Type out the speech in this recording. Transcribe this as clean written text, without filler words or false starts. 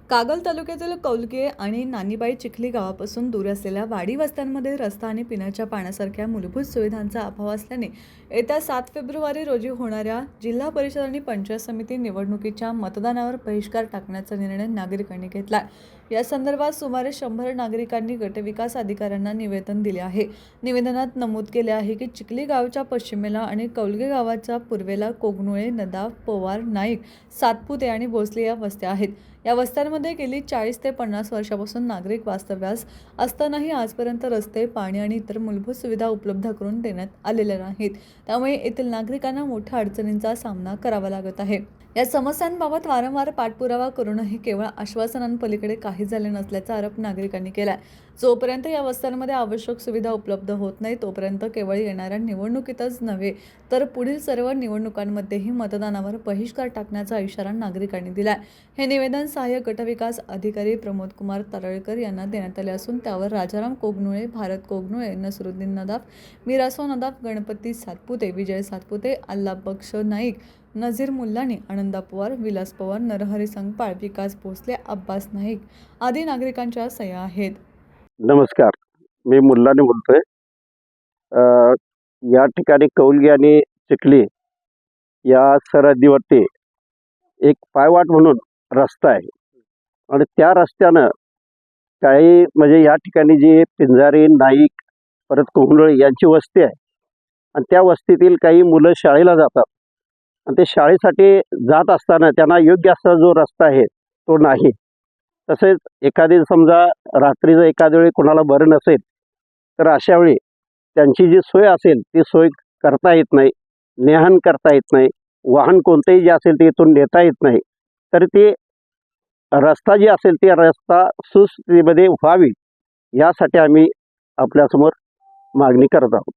कागल तालुक्यातील कौलगे आणि नानीबाई चिखली गावापासून दूर असलेल्या वाडी वस्त्यांमध्ये रस्ता आणि पिण्याच्या पाण्यासारख्या मूलभूत सुविधांचा अभाव असल्याने येत्या 7 फेब्रुवारी रोजी होणाऱ्या जिल्हा परिषद आणि पंचायत समिती निवडणुकीच्या मतदानावर बहिष्कार टाकण्याचा निर्णय नागरिकांनी घेतला। या संदर्भात सुमारे 100 नागरिकांनी गटविकास अधिकाऱ्यांना निवेदन दिले आहे। निवेदनात नमूद केले आहे की चिखली गावच्या पश्चिमेला आणि कौलगे गावाच्या पूर्वेला कोगनुळे, नदाफ, पवार, नाईक, सातपुते आणि भोसले या वस्त्या आहेत। या वस्त्यांमध्ये गेली 40 ते 50 वर्षापासून नागरिक वास्तव्यास असतानाही आजपर्यंत रस्ते, पाणी आणि इतर मूलभूत सुविधा उपलब्ध करून देण्यात आलेल्या नाहीत। त्यामुळे येथील नागरिकांना मोठ्या अडचणींचा सामना करावा लागत आहे। या समस्यांबाबत वारंवार पाठपुरावा करूनही केवळ आश्वासनांपलीकडे काही झाले नसल्याचा आरोप नागरिकांनी केला। जोपर्यंत या वस्त्यांमध्ये आवश्यक सुविधा उपलब्ध होत नाही तोपर्यंत केवळ येणाऱ्या निवडणुकीतच नव्हे तर पुढील सर्व निवडणुकांमध्येही मतदानावर बहिष्कार टाकण्याचा इशारा नागरिकांनी दिला। हे निवेदन सहाय्यक गटविकास अधिकारी प्रमोद कुमार तारळकर यांना देण्यात आले असून त्यावर राजाराम कोगनुळे, भारत कोगनुळे, नसरुद्दीन नदाफ, मिरासो नदाफ, गणपती सातपुते, विजय सातपुते, अल्लाबक्ष नाईक, नझीर मुल्लानी, आनंदा पवार, विलास पवार, नरहरी संगपाळ, विकास भोसले, अब्बास नाईक आदी नागरिकांच्या सह्या आहेत। नमस्कार, मी मुल्लानी बोलतोय। या ठिकाणी कौलगी आणि चिखली या सरहद्दीवरती एक पायवाट म्हणून रस्ता आहे आणि त्या रस्त्यानं काही म्हणजे या ठिकाणी जी पिंजारी, नाईक, परत कोंगनोळे यांची वस्ती आहे आणि त्या वस्तीतील काही मुलं शाळेला जातात आणि ते शाळेसाठी जात असताना त्यांना योग्य असा जो रस्ता आहे तो नाही। तसेच एखादी समजा रात्रीचं एखाद्या वेळी कोणाला बरं नसेल तर अशा वेळी त्यांची जी सोय असेल ती सोय करता येत नाही, नेहान करता येत नाही, वाहन कोणतेही जे असेल ते इथून नेता येत नाही। तर ते रस्ता जी असेल ती रस्ता सुस्थितीमध्ये व्हावी यासाठी आम्ही आपल्यासमोर मागणी करत आहोत।